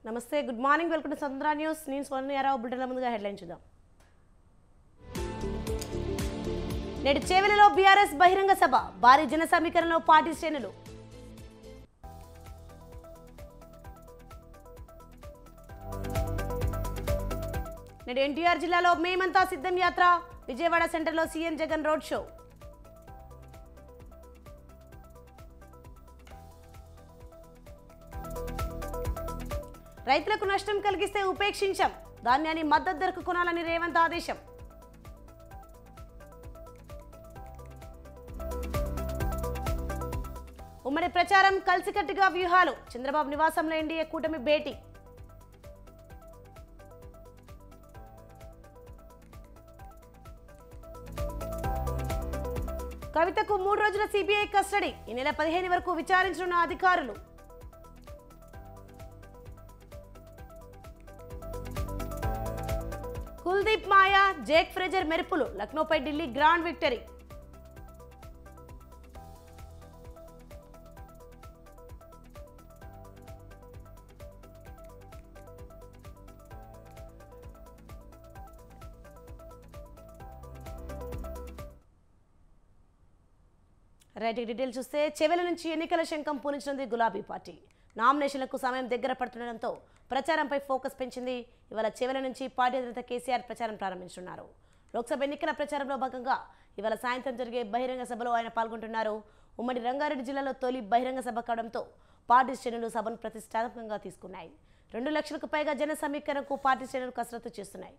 నమస్తే, good morning, welcome to సంద్రా news. నేను స్వర్ణయారావు. బులెటిన్ల ముందుగా హెడ్లైన్ చూద్దాం. నేడు చేవెళ్లలో బీఆర్ఎస్ బహిరంగ సభ, భారీ జన సమీకరణలో పార్టీ శ్రేణులు. నేడు ఎన్టీఆర్ జిల్లాలో మేమంతా సిద్ధం యాత్ర, విజయవాడ సెంటర్లో సీఎం జగన్ రోడ్ షో. రైతులకు నష్టం కలిగిస్తే ఉపేక్షించాం, ధాన్యాన్ని మద్దతు ధరకు కొనాలని రేవంత్ ఆదేశం. ఉమ్మడి ప్రచారం, కలిసికట్టుగా వ్యూహాలు, చంద్రబాబు నివాసంలో ఎన్డీఏ కూటమి భేటీ. కవితకు 3 రోజుల సిబిఐ కస్టడీ, ఈ నెల 15 వరకు విచారించనున్న అధికారులు. కుల్దీప్ మాయా, జేక్ ఫ్రేజర్ మెరుపులు, లక్నోపై Delhi grand victory. Right, detail చూస్తే చేవెళ్ల నుంచి ఎన్నికల శంఖం పూరించినది గులాబీ పార్టీ. నామినేషన్లకు సమయం దగ్గర పడుతుండటంతో ప్రచారంపై ఫోకస్ పెంచింది. ఇవాళ చేవెళ్ల నుంచి పార్టీ అధినేత కేసీఆర్ ప్రచారం ప్రారంభించనున్నారు. లోక్సభ ఎన్నికల ప్రచారంలో భాగంగా ఇవాళ సాయంత్రం జరిగే బహిరంగ సభలో ఆయన పాల్గొంటున్నారు. ఉమ్మడి రంగారెడ్డి జిల్లాలో తొలి బహిరంగ సభ కావడంతో పార్టీ శ్రేణులు సభను ప్రతిష్టాత్మకంగా తీసుకున్నాయి. 2 లక్షలకు పైగా జన సమీకరణకు పార్టీ శ్రేణులు కసరత్తు చేస్తున్నాయి.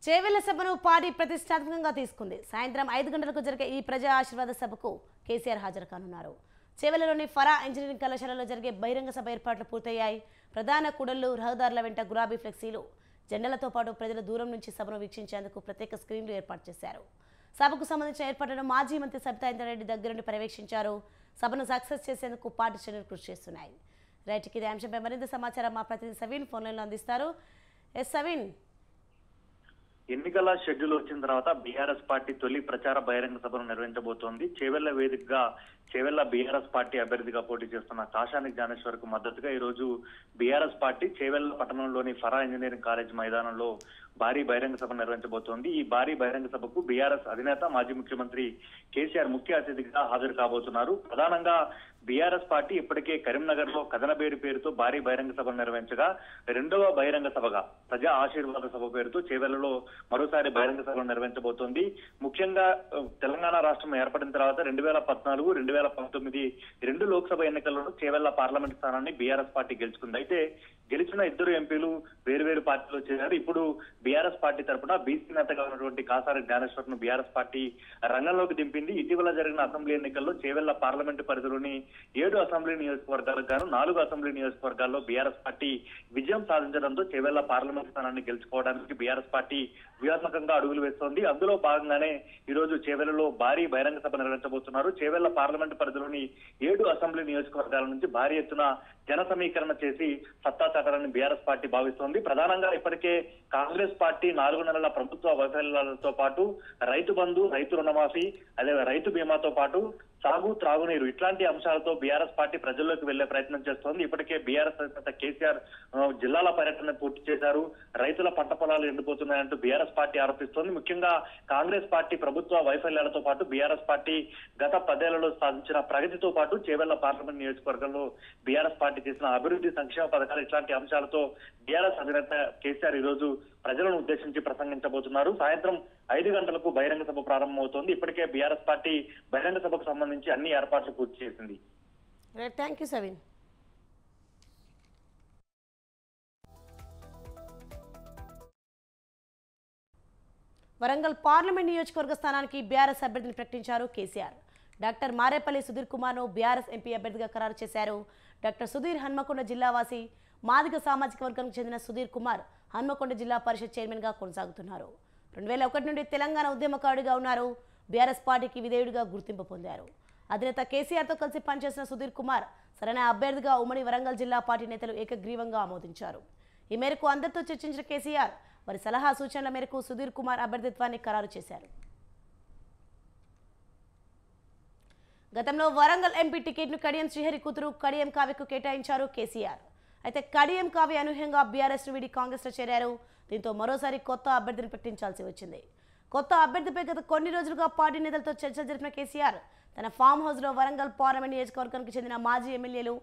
చేవెళ్ల సభను పార్టీ ప్రతిష్టాత్మకంగా తీసుకుంది. సాయంత్రం 5 గంటలకు జరిగే ఈ ప్రజా ఆశీర్వాద సభకు కేసీఆర్ హాజరు కానున్నారు. చేవెళ్లలోని ఫరా ఇంజనీరింగ్ కళాశాలలో జరిగే బహిరంగ సభ ఏర్పాట్లు పూర్తయ్యాయి. ప్రధాన కూడళ్లు, రహదారుల వెంట గులాబీ ఫ్లెక్సీలు, జెండాలతో పాటు ప్రజల దూరం నుంచి సభను వీక్షించేందుకు ప్రత్యేక స్క్రీన్లు ఏర్పాటు చేశారు. సభకు సంబంధించిన ఏర్పాట్లను మాజీ మంత్రి సబితా ఇంద్రారెడ్డి దగ్గరుండి పర్యవేక్షించారు. సభను సక్సెస్ చేసేందుకు పార్టీ శ్రేణులు కృషి చేస్తున్నాయి. రైట్కి ఇదే అంశంపై మరింత సమాచారం మా ప్రతినిధి సవీన్ ఫోన్లైన్లో అందిస్తారు. సవీన్, ఎన్నికల షెడ్యూల్ వచ్చిన తర్వాత బీఆర్ఎస్ పార్టీ తొలి ప్రచార బహిరంగ సభను నిర్వహించబోతోంది. చేవెళ్ల వేదికగా చేవెళ్ల బీఆర్ఎస్ పార్టీ అభ్యర్థిగా పోటీ చేస్తున్న కాషాని జ్ఞానేశ్వర్ కు మద్దతుగా ఈ రోజు బీఆర్ఎస్ పార్టీ చేవెళ్ల పట్టణంలోని ఫరా ఇంజనీరింగ్ కాలేజ్ మైదానంలో భారీ బహిరంగ సభ నిర్వహించబోతోంది. ఈ భారీ బహిరంగ సభకు బీఆర్ఎస్ అధినేత మాజీ ముఖ్యమంత్రి కేసీఆర్ ముఖ్య అతిథిగా హాజరు కాబోతున్నారు. ప్రధానంగా బీఆర్ఎస్ పార్టీ ఇప్పటికే కరీంనగర్ లో కదనబేరి పేరుతో భారీ బహిరంగ సభ నిర్వహించగా, 2వ బహిరంగ సభగా ప్రజా ఆశీర్వాద సభ పేరుతో చేవెళ్లలో మరోసారి బహిరంగ సభ నిర్వహించబోతోంది. ముఖ్యంగా తెలంగాణ రాష్ట్రం ఏర్పడిన తర్వాత 2014, 2019 2 లోక్సభ ఎన్నికల్లో చేవెళ్ల పార్లమెంట్ స్థానాన్ని బీఆర్ఎస్ పార్టీ గెలుచుకుంది. అయితే గెలిచిన 2 ఎంపీలు వేరువేరు పార్టీలో చేరారు. ఇప్పుడు బీఆర్ఎస్ పార్టీ తరఫున బీసీ నేతగా ఉన్నటువంటి కాసారి జ్ఞానేశ్వర్ ను బీఆర్ఎస్ పార్టీ రంగంలోకి దింపింది. ఇటీవల జరిగిన అసెంబ్లీ ఎన్నికల్లో చేవెళ్ల పార్లమెంటు పరిధిలోని 7 అసెంబ్లీ నియోజకవర్గాలకు గాను 4 అసెంబ్లీ నియోజకవర్గాల్లో బీఆర్ఎస్ పార్టీ విజయం సాధించడంతో చేవెళ్ల పార్లమెంట్ స్థానాన్ని గెలుచుకోవడానికి బీఆర్ఎస్ పార్టీ వ్యూహాత్మకంగా అడుగులు వేస్తోంది. అందులో భాగంగానే ఈ రోజు చేవెళ్లలో భారీ బహిరంగ సభ నిర్వహించబోతున్నారు. చేవెళ్ల పార్లమెంటు పరిధిలోని 7 అసెంబ్లీ నియోజకవర్గాల నుంచి భారీ ఎత్తున జన సమీకరణ చేసి సత్తా చాటాలని బీఆర్ఎస్ పార్టీ భావిస్తోంది. ప్రధానంగా ఇప్పటికే కాంగ్రెస్ పార్టీ 4 నెలల ప్రభుత్వ వైఫల్యాలతో పాటు రైతు బంధు, రైతు రుణమాఫీ, అదే రైతు బీమాతో పాటు సాగు, త్రాగునీరు ఇట్లాంటి అంశాలతో బీఆర్ఎస్ పార్టీ ప్రజల్లోకి వెళ్లే ప్రయత్నం చేస్తోంది. ఇప్పటికే బీఆర్ఎస్ అధినేత కేసీఆర్ జిల్లాల పర్యటన పూర్తి చేశారు. రైతుల పంట పొలాలు ఎండిపోతున్నాయంటూ బీఆర్ఎస్ పార్టీ ఆరోపిస్తోంది. ముఖ్యంగా కాంగ్రెస్ పార్టీ ప్రభుత్వ వైఫల్యాలతో పాటు బీఆర్ఎస్ పార్టీ గత 10 ఏళ్లలో సాధించిన ప్రగతితో పాటు చేవెళ్ల పార్లమెంట్ నియోజకవర్గంలో బీఆర్ఎస్ పార్టీ చేసిన అభివృద్ధి, సంక్షేమ పథకాలు ఇట్లాంటి అంశాలతో బీఆర్ఎస్ అధినేత కేసీఆర్ ఈ రోజు ప్రజలను ఉద్దేశించి ప్రసంగించబోతున్నారు. సాయంత్రం 5 గంటలకు బహిరంగ సభ ప్రారంభమవుతోంది. ఇప్పటికే బీఆర్ఎస్ పార్టీ బహిరంగ సభకు సంబంధించి అన్ని ఏర్పాట్లు పూర్తి చేసింది. Thank you Saveen. Warangal parliament నియోజకవర్గ స్థానానికి బీఆర్ఎస్ అభ్యర్థిని ప్రకటించారు కేసీఆర్. డాక్టర్ మారేపల్లి సుధీర్ కుమార్ను బీఆర్ఎస్ ఎంపీ అభ్యర్థిగా ఖరారు చేశారు. డాక్టర్ సుధీర్ హన్మకొండ జిల్లావాసి. మాదిగ సామాజిక వర్గానికి చెందిన సుధీర్ కుమార్ హన్మకొండ జిల్లా పరిషత్ చైర్మన్గా కొనసాగుతున్నారు. 2001 నుండి తెలంగాణ ఉద్యమకారుడిగా ఉన్నారు. బీఆర్ఎస్ పార్టీకి విధేయుడిగా గుర్తింపు పొందారు. అధినేత కేసీఆర్తో కలిసి పనిచేసిన సుధీర్ కుమార్ సరైన అభ్యర్థిగా ఉమ్మడి వరంగల్ జిల్లా పార్టీ నేతలు ఏకగ్రీవంగా ఆమోదించారు. ఈ మేరకు అందరితో చర్చించిన కేసీఆర్ వారి సలహా సూచనల మేరకు సుధీర్ కుమార్ అభ్యర్థిత్వాన్ని ఖరారు చేశారు. గతంలో వరంగల్ ఎంపీ టికెట్ను కడియం శ్రీహరి కూతురు కడియం కావ్యకు కేటాయించారు కేసీఆర్. అయితే కడియం కావ్య అనూహ్యంగా బీఆర్ఎస్ వీడి కాంగ్రెస్లో చేరారు. దీంతో మరోసారి కొత్త అభ్యర్థిని ప్రకటించాల్సి వచ్చింది. కొత్త అభ్యర్థిపై గత కొన్ని రోజులుగా పార్టీ నేతలతో చర్చలు జరిపిన కేసీఆర్ తన ఫామ్ హౌస్లో వరంగల్ పార్లమెంట్ నియోజకవర్గానికి చెందిన మాజీ ఎమ్మెల్యేలు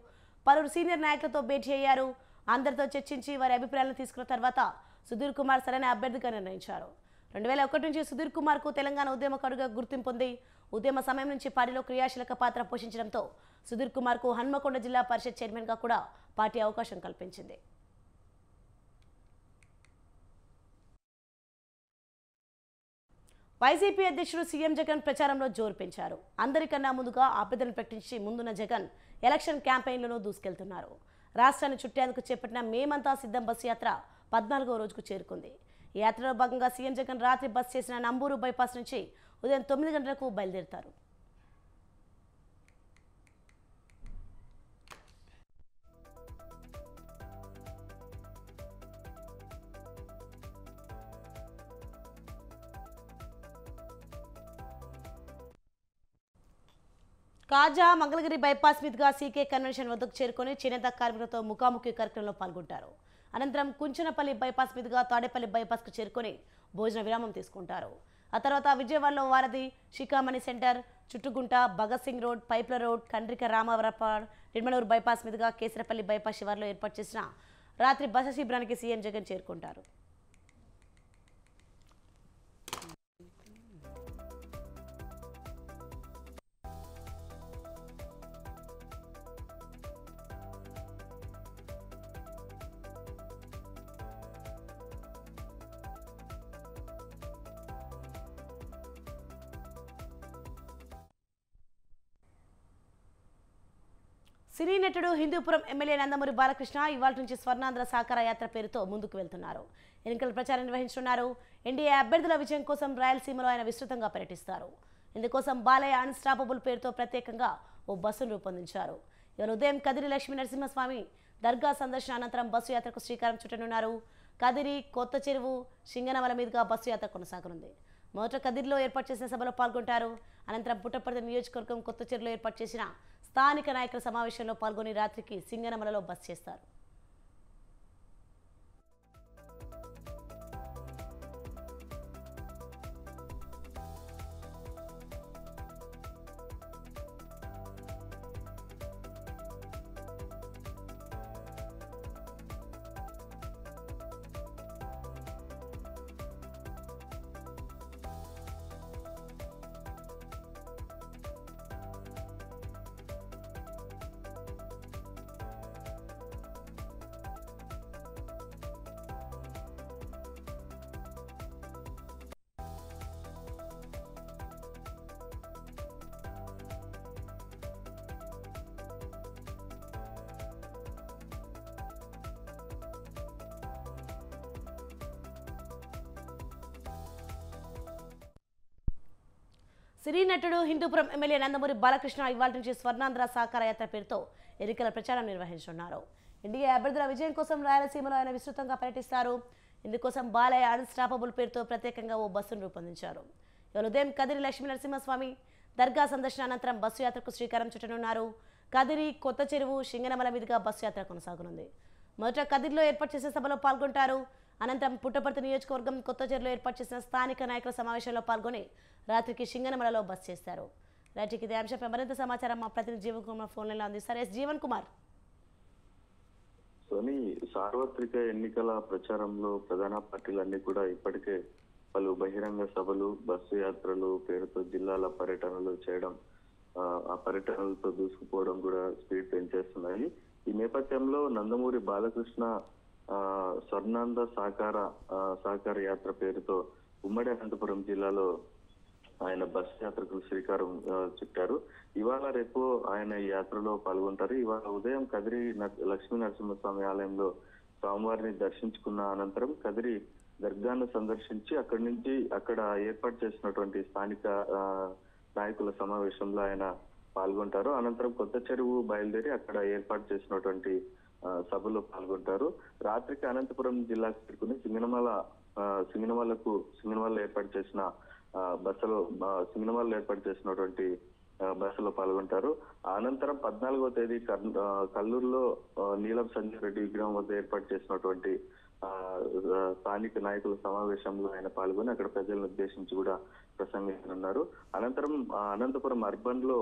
పలువురు సీనియర్ నాయకులతో భేటీ అయ్యారు. అందరితో చర్చించి వారి అభిప్రాయాలను తీసుకున్న తర్వాత సుధీర్ కుమార్ సరైన అభ్యర్థిగా నిర్ణయించారు. 2001 నుంచి సుధీర్ కుమార్కు తెలంగాణ ఉద్యమకారుడిగా గుర్తింపు పొంది ఉద్యమ సమయం నుంచి పార్టీలో క్రియాశీలక పాత్ర పోషించడంతో సుధీర్ కుమార్కు హన్మకొండ జిల్లా పరిషత్ చైర్మన్గా కూడా పార్టీ అవకాశం కల్పించింది. వైసీపీ అధ్యక్షుడు సీఎం జగన్ ప్రచారంలో జోరు పెంచారు. అందరికన్నా ముందుగా అభ్యర్థులను ప్రకటించి ముందున్న జగన్ ఎలక్షన్ క్యాంపెయిన్లను దూసుకెళ్తున్నారు. రాష్ట్రాన్ని చుట్టేందుకు చేపట్టిన మేమంతా సిద్ధం బస్సు యాత్ర 14వ రోజుకు చేరుకుంది. ఈ యాత్రలో భాగంగా సీఎం జగన్ రాత్రి బస్ చేసిన నంబూరు బైపాస్ నుంచి ఉదయం 9 గంటలకు బయలుదేరుతారు. కాజా మంగళగిరి బైపాస్ మీదుగా సీకే కన్వెన్షన్ వద్దకు చేరుకొని చేనేత కార్మికులతో ముఖాముఖి కార్యక్రమంలో పాల్గొంటారు. అనంతరం కుంచనపల్లి బైపాస్ మీదుగా తాడేపల్లి బైపాస్కు చేరుకొని భోజన విరామం తీసుకుంటారు. ఆ తర్వాత విజయవాడలో వారధి, శిఖామణి సెంటర్, చుట్టుగుంట, భగత్ సింగ్ రోడ్, పైప్ల రోడ్, కండ్రిక రామవరపాడ్, నిడమనూరు బైపాస్ మీదుగా కేసరపల్లి బైపాస్ శివార్లో ఏర్పాటు చేసిన రాత్రి బస శిబిరానికి సీఎం జగన్ చేరుకుంటారు. సినీ నటుడు హిందూపురం ఎమ్మెల్యే నందమూరి బాలకృష్ణ ఇవాళ నుంచి స్వర్ణాంధ్ర సాకార యాత్ర పేరుతో ముందుకు వెళ్తున్నారు. ఎన్నికల ప్రచారం నిర్వహించనున్నారు. ఎన్డీఏ అభ్యర్థుల విజయం కోసం రాయలసీమలో ఆయన విస్తృతంగా పర్యటిస్తారు. ఇందుకోసం బాలయ్య అన్స్టాపబుల్ పేరుతో ప్రత్యేకంగా ఓ బస్సును రూపొందించారు. ఇవాళ ఉదయం కదిరి లక్ష్మీ నరసింహస్వామి దర్గా సందర్శన అనంతరం బస్సు యాత్రకు శ్రీకారం చుట్టనున్నారు. కదిరి, కొత్త చెరువు, సింగనమల మీదుగా బస్సు యాత్ర కొనసాగనుంది. మొదట కదిరిలో ఏర్పాటు చేసిన సభలో పాల్గొంటారు. అనంతరం పుట్టపర్తి నియోజకవర్గం కొత్త చెరువులో ఏర్పాటు చేసిన స్థానిక నాయకుల సమావేశంలో పాల్గొని రాత్రికి సింగనమలలో బస చేస్తారు. సినీ నటుడు హిందూపురం ఎమ్మెల్యే నందమూరి బాలకృష్ణ ఇవాళ నుంచి స్వర్ణాంధ్ర సాకార యాత్ర పేరుతో ఎన్నికల ప్రచారం నిర్వహించనున్నారు. ఎన్డీఏ అభ్యర్థుల విజయం కోసం రాయలసీమలో ఆయన విస్తృతంగా పర్యటిస్తారు. ఇందుకోసం బాలయ్య అన్స్టాపబుల్ పేరుతో ప్రత్యేకంగా ఓ బస్సును రూపొందించారు. ఇవాళ ఉదయం కదిరి లక్ష్మీ నరసింహస్వామి దర్గా సందర్శన అనంతరం బస్సు యాత్రకు శ్రీకారం చుట్టనున్నారు. కదిరి, కొత్త చెరువు, సింగనమల మీదుగా బస్సు యాత్ర కొనసాగనుంది. మొదట కదిరిలో ఏర్పాటు చేసే సభలో పాల్గొంటారు. అనంతరం పుట్టపర్తి నియోజకవర్గం కొత్త చెరువులో ఏర్పాటు చేసిన స్థానిక నాయకుల సమావేశంలో పాల్గొని రాత్రికి సింగనమలలో బస చేస్తారు. రైట్కి ఇదే అంశంపై మరింత సమాచారం మా ప్రతినిధి జీవన్ కుమార్ ఫోన్ లైన్లో అందిస్తారు. ఎస్ జీవన్ కుమార్. సోని, సార్వత్రిక ఎన్నికల ప్రచారంలో ప్రధాన పార్టీలన్నీ కూడా ఇప్పటికే పలు బహిరంగ సభలు, బస్సు యాత్రలు పేరుతో జిల్లాల పర్యటనలు చేయడం, ఆ పర్యటనలతో దూసుకుపోవడం కూడా స్పీడ్ పెంచేస్తున్నాయి. ఈ నేపథ్యంలో నందమూరి బాలకృష్ణ స్వర్ణాంధ్ర సాకార యాత్ర పేరుతో ఉమ్మడి అనంతపురం జిల్లాలో ఆయన బస్ యాత్రకు శ్రీకారం చుట్టారు. ఇవాళ రేపు ఆయన ఈ యాత్రలో పాల్గొంటారు. ఇవాళ ఉదయం కదిరి లక్ష్మీ నరసింహస్వామి ఆలయంలో స్వామివారిని దర్శించుకున్న అనంతరం కదిరి దర్గాను సందర్శించి అక్కడి నుంచి అక్కడ ఏర్పాటు చేసినటువంటి స్థానిక నాయకుల సమావేశంలో ఆయన పాల్గొంటారు. అనంతరం కొత్త చెరువు బయలుదేరి అక్కడ ఏర్పాటు చేసినటువంటి సభలో పాల్గొంటారు. రాత్రికి అనంతపురం జిల్లాకు చేరుకుని సింగనమలలో ఏర్పాటు చేసిన సింగనమలలో ఏర్పాటు చేసినటువంటి బస్సులో పాల్గొంటారు. అనంతరం 14వ తేదీ కల్లూరులో నీలం సంజయ్ రెడ్డి విగ్రహం వద్ద ఏర్పాటు చేసినటువంటి స్థానిక నాయకుల సమావేశంలో ఆయన పాల్గొని అక్కడ ప్రజలను ఉద్దేశించి కూడా ప్రసంగించనున్నారు. అనంతరం అనంతపురం అర్బన్ లో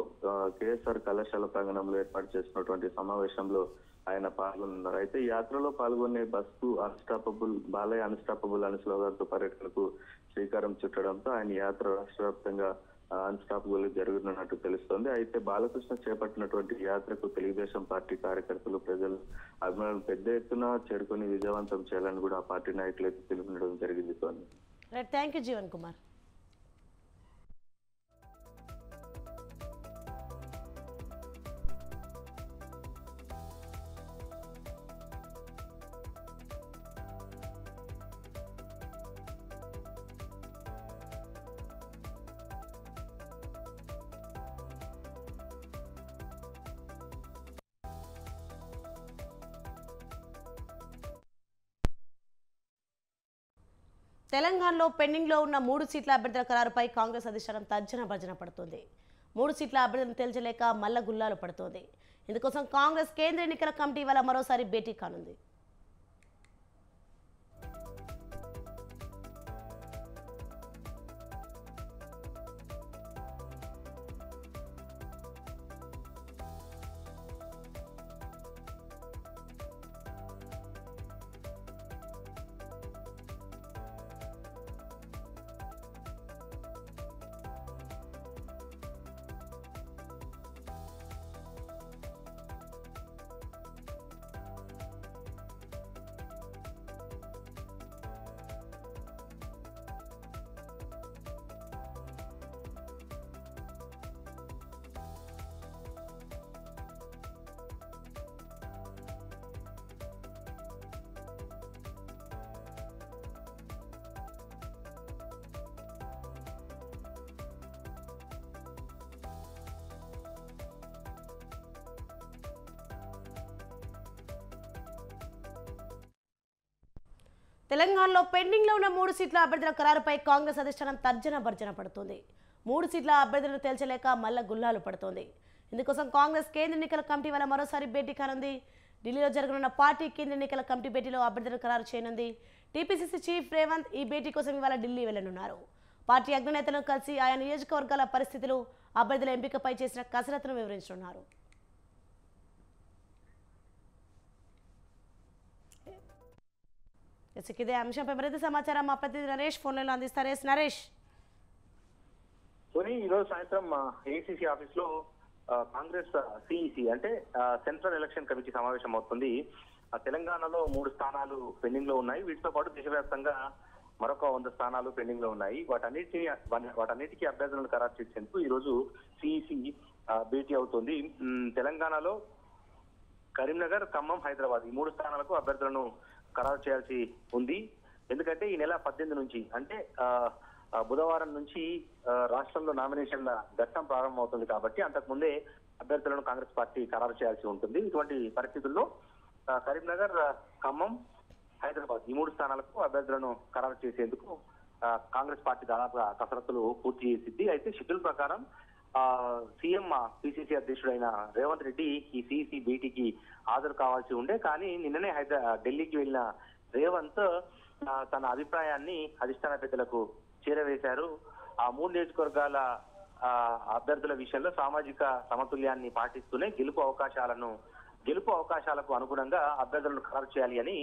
కేఎస్ఆర్ కళాశాల ప్రాంగణంలో ఏర్పాటు చేసినటువంటి సమావేశంలో ఆయన పాల్గొన్నారు. అయితే ఈ యాత్రలో పాల్గొనే బస్సు బాలయ్య అన్స్టాపబుల్ అనే స్లోగన్తో పర్యటనకు శ్రీకారం చుట్టడంతో ఆయన యాత్ర రాష్ట్ర వ్యాప్తంగా అన్స్టాపబుల్ జరుగుతున్నట్టు తెలుస్తోంది. అయితే బాలకృష్ణ చేపట్టినటువంటి యాత్రకు తెలుగుదేశం పార్టీ కార్యకర్తలు, ప్రజలు, అభిమానులు పెద్ద ఎత్తున చేరుకుని విజయవంతం చేయాలని కూడా ఆ పార్టీ నాయకులు అయితే తెలుపడం జరిగింది. Thank you Jeevan Kumar. తెలంగాణలో పెండింగ్లో ఉన్న 3 సీట్ల అభ్యర్థుల ఖరారుపై కాంగ్రెస్ అధిష్టానం తర్జన భర్జన పడుతోంది. 3 సీట్ల అభ్యర్థులను తేల్చలేక మల్ల గుల్లాలు పడుతోంది. ఇందుకోసం కాంగ్రెస్ కేంద్ర ఎన్నికల కమిటీ ఇవాళ మరోసారి భేటీ కానుంది. తెలంగాణలో పెండింగ్లో ఉన్న 3 సీట్ల అభ్యర్థుల ఖరారుపై కాంగ్రెస్ అధిష్టానం తర్జన భర్జన పడుతోంది. 3 సీట్ల అభ్యర్థులను తేల్చలేక మల్ల గుల్లాలు పడుతోంది. ఇందుకోసం కాంగ్రెస్ కేంద్ర ఎన్నికల కమిటీ వల్ల మరోసారి భేటీ కానుంది. ఢిల్లీలో జరగనున్న పార్టీ కేంద్ర ఎన్నికల కమిటీ భేటీలో అభ్యర్థులను ఖరారు చేయనుంది. టీపీసీసీ చీఫ్ రేవంత్ ఈ భేటీ కోసం ఇవాళ ఢిల్లీ వెళ్లనున్నారు. పార్టీ అగ్రనేతలను కలిసి ఆయా నియోజకవర్గాల పరిస్థితులు, అభ్యర్థుల ఎంపికపై చేసిన కసరత్తును వివరించనున్నారు. ఇదే అంశంపై మరింత సమాచారం మా ప్రతినిధి నరేష్ ఫోన్లలో అందిస్తారు. నరేష్, ఈరోజు సాయంత్రం ఏఐసీసీ ఆఫీస్ లో కాంగ్రెస్ సిఈసి అంటే సెంట్రల్ ఎలక్షన్ కమిటీ సమావేశం అవుతుంది. తెలంగాణలో 3 స్థానాలు పెండింగ్ లో ఉన్నాయి. వీటితో పాటు దేశవ్యాప్తంగా మరొక 100 స్థానాలు పెండింగ్ లో ఉన్నాయి. వాటన్నిటికీ అభ్యర్థులను ఖరారు చేసేందుకు ఈ రోజు సిఈసి భేటీ అవుతుంది. తెలంగాణలో కరీంనగర్, ఖమ్మం, హైదరాబాద్ ఈ 3 స్థానాలకు అభ్యర్థులను ఖరారు చేయాల్సి ఉంది. ఎందుకంటే ఈ నెల 18 నుంచి అంటే బుధవారం నుంచి రాష్ట్రంలో నామినేషన్ల ఘట్టం ప్రారంభమవుతుంది కాబట్టి అంతకుముందే అభ్యర్థులను కాంగ్రెస్ పార్టీ ఖరారు చేయాల్సి ఉంటుంది. ఇటువంటి పరిస్థితుల్లో కరీంనగర్, ఖమ్మం, హైదరాబాద్ ఈ 3 స్థానాలకు అభ్యర్థులను ఖరారు చేసేందుకు కాంగ్రెస్ పార్టీ దాదాపుగా కసరత్తులు పూర్తి చేసింది. అయితే షెడ్యూల్ ప్రకారం సీఎం పిసిసి అధ్యక్షుడైన రేవంత్ రెడ్డి ఈ సిఇసి భేటీకి హాజరు కావాల్సి ఉండే. కానీ నిన్ననే ఢిల్లీకి వెళ్లిన రేవంత్ తన అభిప్రాయాన్ని అధిష్టాన పెద్దలకు చేరవేశారు. ఆ 3 నియోజకవర్గాల అభ్యర్థుల విషయంలో సామాజిక సమతుల్యాన్ని పాటిస్తూనే గెలుపు అవకాశాలకు అనుగుణంగా అభ్యర్థులను ఖరారు చేయాలి అని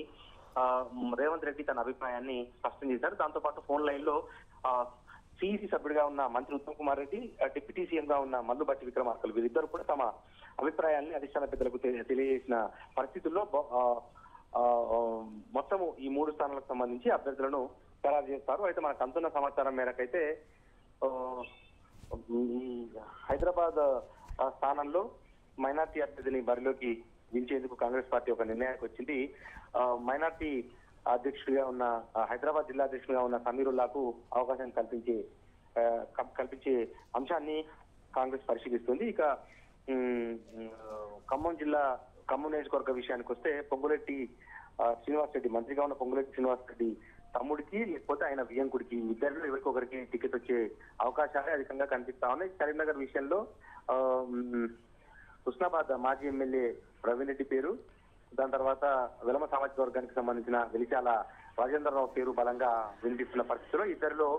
రేవంత్ రెడ్డి తన అభిప్రాయాన్ని స్పష్టం చేశారు. దాంతో పాటు ఫోన్ లైన్ లో సిఇసి సభ్యుడిగా ఉన్న మంత్రి ఉత్తమ్ కుమార్ రెడ్డి, డిప్యూటీ సీఎం గా ఉన్న మల్లు భట్టి విక్రమార్కలు వీరిద్దరు కూడా తమ అభిప్రాయాన్ని అధిష్టాన పెద్దలకు తెలియజేసిన పరిస్థితుల్లో మొత్తము ఈ 3 స్థానాలకు సంబంధించి అభ్యర్థులను ఖరారు చేస్తారు. అయితే మనకు అందుతున్న సమాచారం మేరకైతే హైదరాబాద్ స్థానంలో మైనార్టీ అభ్యర్థిని బరిలోకి దించేందుకు కాంగ్రెస్ పార్టీ ఒక నిర్ణయానికి వచ్చింది. మైనార్టీ అధ్యక్షుడిగా ఉన్న హైదరాబాద్ జిల్లా అధ్యక్షుడిగా ఉన్న సమీరుల్లాకు అవకాశం కల్పించే అంశాన్ని కాంగ్రెస్ పరిశీలిస్తుంది. ఇక ఖమ్మం నియోజకవర్గ విషయానికి వస్తే పొంగులేటి శ్రీనివాస్ రెడ్డి, మంత్రిగా ఉన్న పొంగులేటి శ్రీనివాస్ రెడ్డి తమ్ముడికి లేకపోతే ఆయన వియంకుడికి ఇద్దరిలో ఎవరికొకరికి టికెట్ వచ్చే అవకాశాలే అధికంగా కనిపిస్తా ఉన్నాయి. కరీంనగర్ విషయంలో హుస్నాబాద్ మాజీ ఎమ్మెల్యే ప్రవీణ్ రెడ్డి పేరు, దాని తర్వాత వెలమ సామాజిక వర్గానికి సంబంధించిన వెలిచాల రాజేంద్రరావు పేరు బలంగా వినిపిస్తున్న పరిస్థితిలో ఇద్దరిలో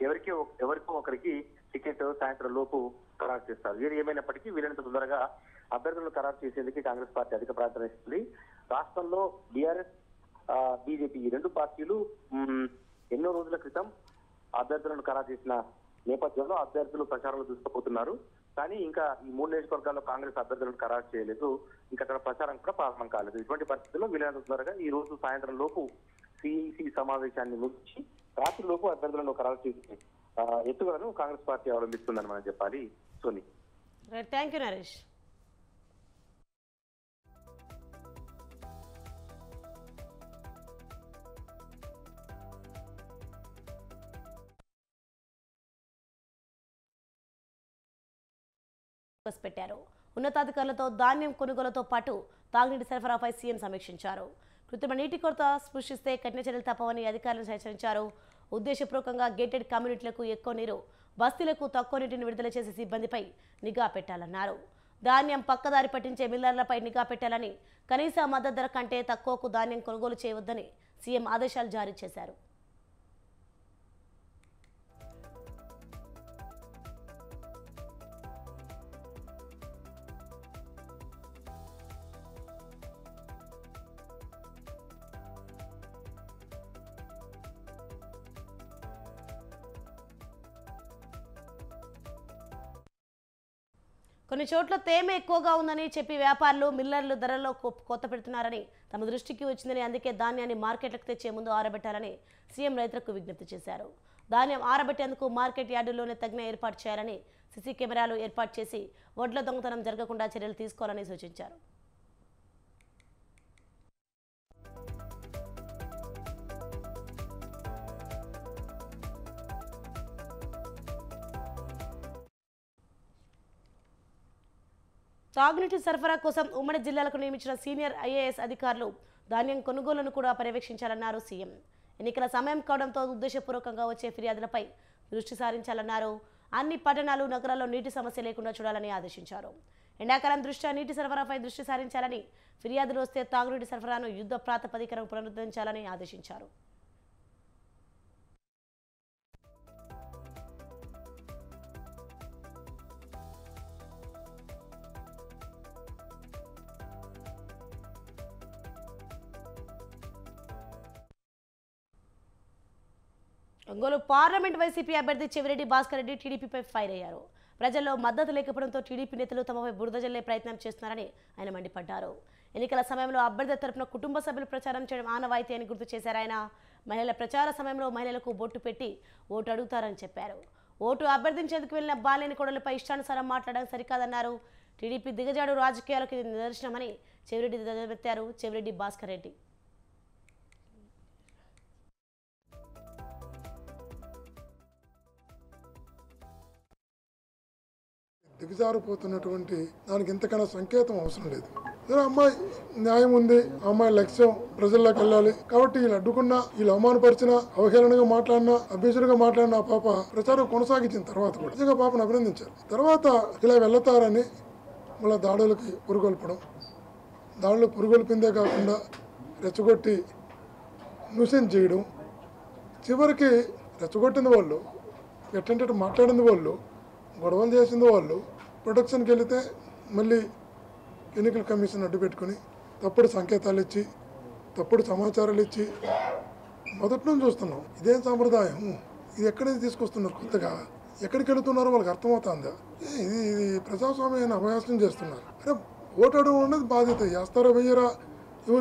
ఎవరికో ఒకరికి టికెట్ సాయంత్రం లోపు ఖరారు చేస్తారు. వీరు ఏమైనప్పటికీ వీలైనంత తొందరగా అభ్యర్థులను ఖరారు చేసేందుకు కాంగ్రెస్ పార్టీ అధిక ప్రాధాన్యత ఇస్తుంది. రాష్ట్రంలో బీఆర్ఎస్ బీజేపీ ఈ రెండు పార్టీలు ఎన్నో రోజుల క్రితం అభ్యర్థులను ఖరారు చేసిన నేపథ్యంలో అభ్యర్థులు ప్రచారంలో దూసుకుపోతున్నారు. కానీ ఇంకా ఈ 3 నియోజకవర్గాల్లో కాంగ్రెస్ అభ్యర్థులను ఖరారు చేయలేదు. ఇంకా అక్కడ ప్రచారం కూడా ప్రారంభం కాలేదు. ఇటువంటి పరిస్థితుల్లో వీలైనంత తొందరగా ఈ రోజు సాయంత్రం లోపు సిఈసి సమావేశాన్ని ముగించి రాత్రి లోపు అభ్యర్థులను ఖరారు చేసే ఎత్తులను కాంగ్రెస్ పార్టీ అవలంబిస్తుందని మనం చెప్పాలి. సోని. Thank you Naresh. పెట్టారు. ఉన్నతాధికారులతో ధాన్యం కొనుగోలుతో పాటు తాగునీటి సరఫరాపై సీఎం సమీక్షించారు. కృత్రిమ నీటి కొరత స్పృశిస్తే కఠిన చర్యలు తప్పవని అధికారులను హెచ్చరించారు. ఉద్దేశపూర్వకంగా గేటెడ్ కమ్యూనిటీలకు ఎక్కువ నీరు, బస్తీలకు తక్కువ నీటిని విడుదల చేసే సిబ్బందిపై నిఘా పెట్టాలన్నారు. ధాన్యం పక్కదారి పట్టించే మిల్లర్లపై నిఘా పెట్టాలని, కనీస మద్దతు ధర కంటే తక్కువకు ధాన్యం కొనుగోలు చేయవద్దని సీఎం ఆదేశాలు జారీ చేశారు. కొన్ని చోట్ల తేమ ఎక్కువగా ఉందని చెప్పి వ్యాపారులు, మిల్లర్లు ధరల్లో కొత్త పెడుతున్నారని తమ దృష్టికి వచ్చిందని, అందుకే ధాన్యాన్ని మార్కెట్లకు తెచ్చే ముందు ఆరబెట్టాలని సీఎం రైతులకు విజ్ఞప్తి చేశారు. ధాన్యం ఆరబెట్టేందుకు మార్కెట్ యార్డుల్లోనే తగిన ఏర్పాటు చేయాలని, సీసీ కెమెరాలు ఏర్పాటు చేసి వడ్ల దొంగతనం జరగకుండా చర్యలు తీసుకోవాలని సూచించారు. తాగునీటి సరఫరా కోసం ఉమ్మడి జిల్లాలకు నియమించిన సీనియర్ ఐఏఎస్ అధికారులు ధాన్యం కొనుగోలును కూడా పర్యవేక్షించాలన్నారు సీఎం. ఎన్నికల సమయం కావడంతో ఉద్దేశపూర్వకంగా వచ్చే ఫిర్యాదులపై దృష్టి సారించాలన్నారు. అన్ని పట్టణాలు, నగరాల్లో నీటి సమస్య లేకుండా చూడాలని ఆదేశించారు. ఎండాకాలం దృష్ట్యా నీటి సరఫరాపై దృష్టి సారించాలని, ఫిర్యాదులు వస్తే తాగునీటి సరఫరాను యుద్ధ ప్రాతిపదికన పునరుద్ధరించాలని ఆదేశించారు. ఒంగోలు పార్లమెంట్ వైసీపీ అభ్యర్థి చెవిరెడ్డి భాస్కర్ రెడ్డి టీడీపీపై ఫైర్ అయ్యారు. ప్రజల్లో మద్దతు లేకపోవడంతో టీడీపీ నేతలు తమపై బురద జల్లే ప్రయత్నం చేస్తున్నారని ఆయన మండిపడ్డారు. ఎన్నికల సమయంలో అభ్యర్థి తరపున కుటుంబ సభ్యులు ప్రచారం చేయడం ఆనవాయితీ అని గుర్తు చేశారు ఆయన. మహిళల ప్రచార సమయంలో మహిళలకు బొట్టు పెట్టి ఓటు అడుగుతారని చెప్పారు. ఓటు అభ్యర్థించేందుకు వెళ్లిన బాలేని కోడలపై ఇష్టానుసారం మాట్లాడడం సరికాదన్నారు. టీడీపీ దిగజాడు రాజకీయాలకు ఇది నిదర్శనమని చెవిరెడ్డి ధ్వజమెత్తారు. చెవిరెడ్డి భాస్కర్ రెడ్డి దిగజారిపోతున్నటువంటి దానికి ఇంతకన్నా సంకేతం అవసరం లేదు. అమ్మాయి న్యాయం ఉంది, అమ్మాయి లక్ష్యం ప్రజల్లోకి వెళ్ళాలి కాబట్టి వీళ్ళు అడ్డుకున్నా, వీళ్ళు అవమానపరిచినా, అవహేళనగా మాట్లాడినా, అభ్యర్థులుగా మాట్లాడిన పాప ప్రచారం కొనసాగించిన తర్వాత కూడా నిజంగా పాపను అభినందించారు. తర్వాత ఇలా వెళ్తారని మళ్ళీ దాడులకి పురుగొల్పడం, దాడులు పురుగొల్పిందే కాకుండా రెచ్చగొట్టి న్యూసెన్స్ చేయడం, చివరికి రెచ్చగొట్టింది వాళ్ళు, ఎట్టంటే మాట్లాడింది వాళ్ళు, గొడవలు చేసింది వాళ్ళు, ప్రొటెక్షన్కి వెళితే మళ్ళీ ఎన్నికల కమిషన్ అడ్డు పెట్టుకుని తప్పుడు సంకేతాలు ఇచ్చి, తప్పుడు సమాచారాలు ఇచ్చి మొదటి నుంచి చూస్తున్నాం. ఇదేం సాంప్రదాయం, ఇది ఎక్కడి నుంచి తీసుకొస్తున్నారు కొత్తగా, ఎక్కడికి వెళుతున్నారో వాళ్ళకి అర్థమవుతుందా? ఇది ప్రజాస్వామ్యాన్ని అభయాసం చేస్తున్నారు. అంటే ఓటు అడగడం అనేది బాధ్యత, వేస్తారా వెయ్యరా,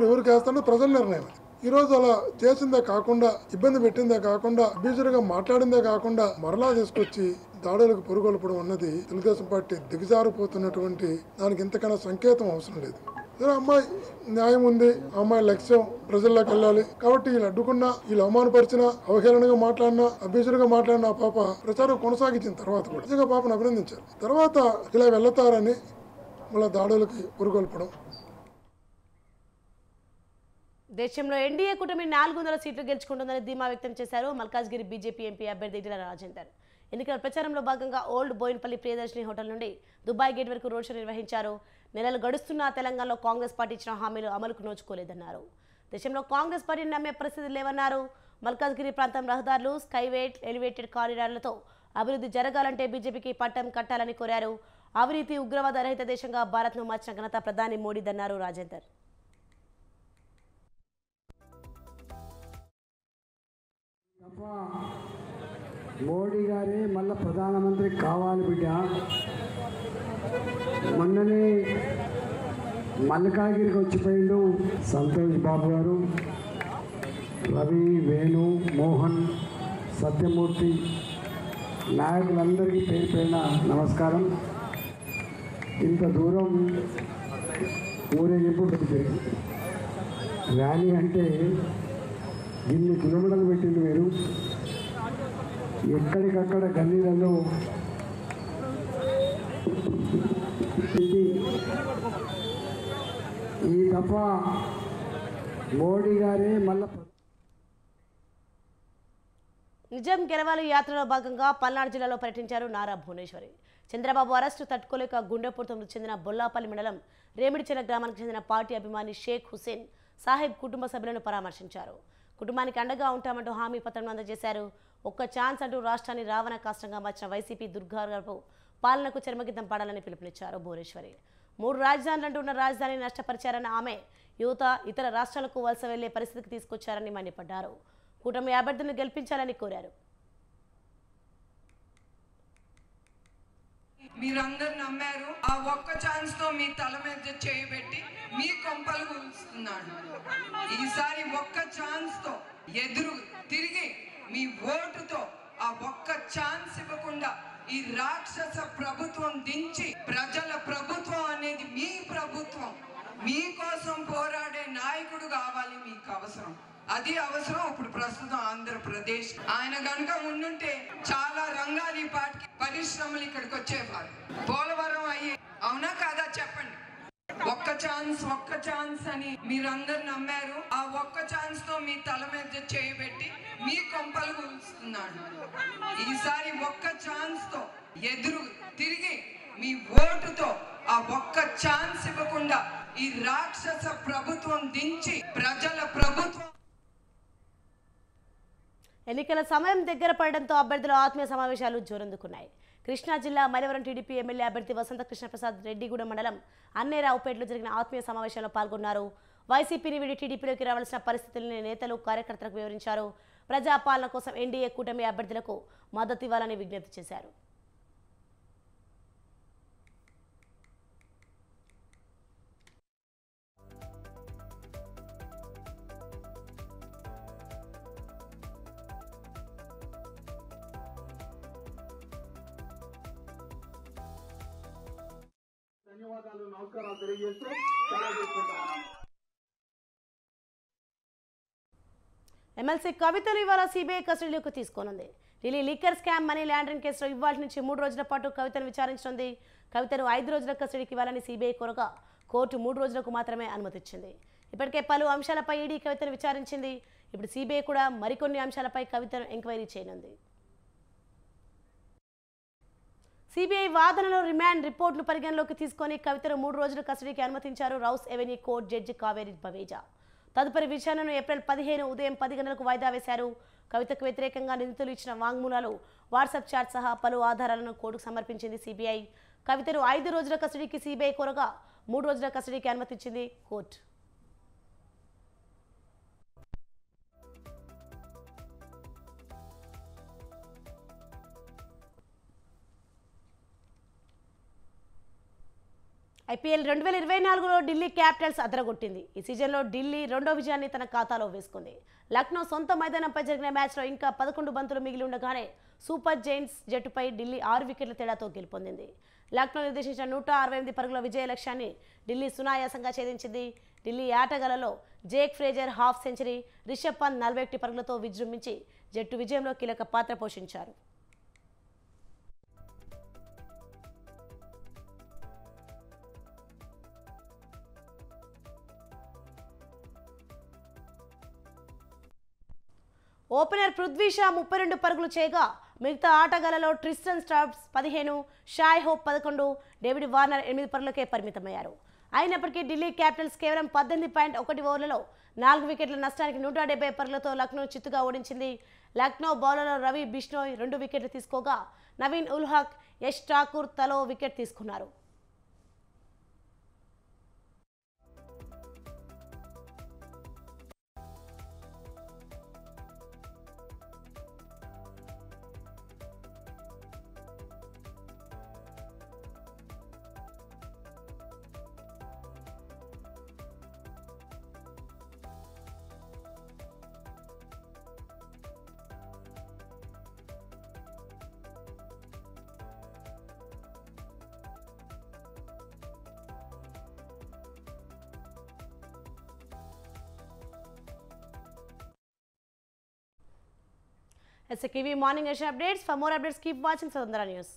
ఎవరికి వేస్తారో ప్రజల నిర్ణయం. ఈరోజు అలా చేసిందే కాకుండా, ఇబ్బంది పెట్టిందే కాకుండా, అబ్యూజర్గా మాట్లాడిందే కాకుండా మరలా తీసుకొచ్చి దాడులకు పురుగొల్పడం అన్నది తెలుగుదేశం పార్టీ దిగజారిపోతున్నటువంటి దానికి ఇంతకన్నా సంకేతం అవసరం లేదు. అమ్మాయి న్యాయం ఉంది, అమ్మాయి లక్ష్యం ప్రజల్లోకి వెళ్ళాలి. కాబట్టి వీళ్ళు అడ్డుకున్నా, వీళ్ళు అవమానపరిచినా, అవహేళనగా మాట్లాడినా, అభ్యర్థులుగా మాట్లాడిన ఆ పాప ప్రచారం కొనసాగించిన తర్వాత కూడా నిజంగా పాపను అభినందించారు. తర్వాత ఇలా వెళ్తారని మళ్ళీ దాడులకి పురుగొల్పడం. దేశంలో ఎన్డీఏ కూటమి 400 సీట్లు గెలుచుకుంటుందని ధీమా వ్యక్తం చేశారు మల్కాజ్గిరి బీజేపీ ఎంపీ అభ్యర్థి ఈటెల రాజేందర్. ఎన్నికల ప్రచారంలో భాగంగా ఓల్డ్ బోయిన్పల్లి ప్రియదర్శిని హోటల్ నుండి దుబాయ్ గేట్ వరకు రోడ్ షో నిర్వహించారు. నెలలు గడుస్తున్నా తెలంగాణలో కాంగ్రెస్ పార్టీ ఇచ్చిన హామీలు అమలుకు నోచుకోలేదన్నారు. దేశంలో కాంగ్రెస్ పార్టీని నమ్మే పరిస్థితి లేవన్నారు. మల్కాజ్గిరి ప్రాంతం రహదారులు, స్కైవేట్, ఎలివేటెడ్ కారిడార్లతో అభివృద్ధి జరగాలంటే బీజేపీకి పట్టం కట్టాలని కోరారు. అవినీతి, ఉగ్రవాద రహిత దేశంగా భారత్ను మార్చిన ఘనత ప్రధాని మోడీదన్నారు రాజేందర్. మోడీ గారే మళ్ళీ ప్రధానమంత్రి కావాలి బిడ్డ. మొన్ననే మల్కాగిరికి వచ్చిపోయిండు సంతోష్ బాబు గారు, రవి, వేణు, మోహన్, సత్యమూర్తి నాయకులందరికీ పేరు పేరున నమస్కారం. ఇంత దూరం ఊరేగింపు పెట్టిపోయారు. ర్యాలీ అంటే ఇన్ని కిలోమీటర్లు పెట్టింది మీరు. ఎక్కడికక్కడ గల్లీలలో ఈ తప్ప మోడీ గారే మళ్ళా నిజాం గెలవాలి యాత్రలో భాగంగా పల్నాడు జిల్లాలో పర్యటించారు నారా భువనేశ్వరి. చంద్రబాబు అరెస్టు తట్టుకోలేక గుండెపోటుతో మృతి చెందిన బొల్లాపల్లి మండలం రేమిడిచెల గ్రామానికి చెందిన పార్టీ అభిమాని షేక్ హుసేన్ సాహెబ్ కుటుంబ సభ్యులను పరామర్శించారు. కుటుంబానికి అండగా ఉంటామంటూ హామీ పత్రం అందజేశారు. ఒక్క ఛాన్స్ అంటూ రాష్ట్రాన్ని రావణ కాష్టంగా మార్చిన వైసీపీ దుర్గార్పు పాలనకు చర్మగీతం పాడాలని పిలుపునిచ్చారు భువనేశ్వరి. 3 రాజధానులంటూ ఉన్న రాజధానిని నష్టపరిచారన్న ఆమె యువత ఇతర రాష్ట్రాలకు వలస వెళ్లే పరిస్థితికి తీసుకొచ్చారని మండిపడ్డారు. కూటమి అభ్యర్థులను గెలిపించాలని కోరారు. మీరందరూ నమ్మారు. ఆ ఒక్క ఛాన్స్ తో మీ తల మీద చేయబెట్టి మీ కొంపలు కూల్చుతున్నాడు. ఈసారి ఒక్క ఛాన్స్ తో ఎదురు తిరిగి మీ ఓటుతో ఆ ఒక్క ఛాన్స్ ఇవ్వకుండా ఈ రాక్షస ప్రభుత్వం దించి ప్రజల ప్రభుత్వం అనేది మీ ప్రభుత్వం, మీకోసం పోరాడే నాయకుడు కావాలి. మీకు అవసరం, అది అవసరం. ఇప్పుడు ప్రస్తుతం ఆంధ్రప్రదేశ్ ఆయన కనుక ఉండుంటే చాలా రంగాలు ఈ పాటికి పరిశ్రమలు ఇక్కడికి వచ్చేవారు. పోలవరం అయ్యి అవునా కాదా చెప్పండి. ఒక్క ఛాన్స్ అని మీరందరూ నమ్మారు. ఆ ఒక్క ఛాన్స్ తో మీ తల మీద చేయబెట్టి మీ కొంపలు కూల్చుతున్నాడు. ఈసారి ఒక్క ఛాన్స్ తో ఎదురు తిరిగి మీ ఓటుతో ఆ ఒక్క ఛాన్స్ ఇవ్వకుండా ఈ రాక్షస ప్రభుత్వం దించి ప్రజల ప్రభుత్వం. ఎన్నికల సమయం దగ్గర పడడంతో అభ్యర్థుల ఆత్మీయ సమావేశాలు జోరందుకున్నాయి. కృష్ణా జిల్లా మైలవరం టీడీపీ ఎమ్మెల్యే అభ్యర్థి వసంత కృష్ణప్రసాద్ రెడ్డిగూడెం మండలం అన్నేరావుపేటలో జరిగిన ఆత్మీయ సమావేశంలో పాల్గొన్నారు. వైసీపీని వీడి టీడీపీలోకి రావాల్సిన పరిస్థితులను నేతలు, కార్యకర్తలకు వివరించారు. ప్రజాపాలన కోసం ఎన్డీఏ కూటమి అభ్యర్థులకు మద్దతు ఇవ్వాలని విజ్ఞప్తి చేశారు. ధన్యవాదాలు, నమస్కారాలు తెలియజేస్తూ ఎమ్మెల్సీ కవితను ఇవాళ సిబిఐ కస్టడీలోకి తీసుకోనుంది. Delhi liquor scam, money laundering కేసులో ఇవాళ నుంచి 3 రోజుల పాటు కవితను విచారించనుంది. కవితను 5 రోజుల కస్టడీకి ఇవ్వాలని సిబిఐ కోరగా కోర్టు 3 రోజులకు మాత్రమే అనుమతిచ్చింది. ఇప్పటికే పలు అంశాలపై ఈడీ కవితను విచారించింది. ఇప్పుడు సిబిఐ కూడా మరికొన్ని అంశాలపై కవితను ఎంక్వైరీ చేయనుంది. సిబిఐ వాదనలో రిమాండ్ రిపోర్టును పరిగణలోకి తీసుకొని కవితను 3 రోజుల కస్టడీకి అనుమతించారు Rouse Avenue court judge Kaveri Baweja. తదుపరి విచారణను ఏప్రిల్ 15 ఉదయం 10 గంటలకు వాయిదా వేశారు. కవితకు వ్యతిరేకంగా నిందితులు ఇచ్చిన వాంగ్మూలాలు, వాట్సాప్ చాట్ సహా పలు ఆధారాలను కోర్టుకు సమర్పించింది సిబిఐ. కవితను 5 రోజుల కస్టడీకి సిబిఐ కోరగా 3 రోజుల కస్టడీకి అనుమతించింది కోర్టు. ఐపీఎల్ 2024లో ఢిల్లీ క్యాపిటల్స్ అదరగొట్టింది. ఈ సీజన్లో ఢిల్లీ రెండో విజయాన్ని తన ఖాతాలో వేసుకుంది. లక్నో సొంత మైదానంపై జరిగిన మ్యాచ్లో ఇంకా 11 బంతులు మిగిలి ఉండగానే సూపర్ జైంట్స్ జట్టుపై ఢిల్లీ 6 వికెట్ల తేడాతో గెలుపొందింది. లక్నో నిర్దేశించిన 168 పరుగుల విజయ లక్ష్యాన్ని ఢిల్లీ సునాయాసంగా ఛేదించింది. ఢిల్లీ ఆటగాళ్లలో Jake Fraser half century, Rishabh Pant 41 పరుగులతో విజృంభించి జట్టు విజయంలో కీలక పాత్ర పోషించారు. ఓపెనర్ పృథ్వీ షా 32 పరుగులు చేయగా మిగతా ఆటగాళ్లలో Tristan Stubbs 15, Shai Hope 11, David Warner 8 పరుగులకే పరిమితమయ్యారు. అయినప్పటికీ ఢిల్లీ క్యాపిటల్స్ కేవలం 18.1 ఓవర్లలో 4 వికెట్ల నష్టానికి 170 పరుగులతో లక్నో చిత్తుగా ఓడించింది. లక్నో బౌలర్లో రవి బిష్నోయ్ 2 వికెట్లు తీసుకోగా నవీన్ ఉల్ హక్, యష్ ఠాకూర్ తలో వికెట్ తీసుకున్నారు. It's a KV Morning Asia updates. For more updates, keep watching Swatandhara News.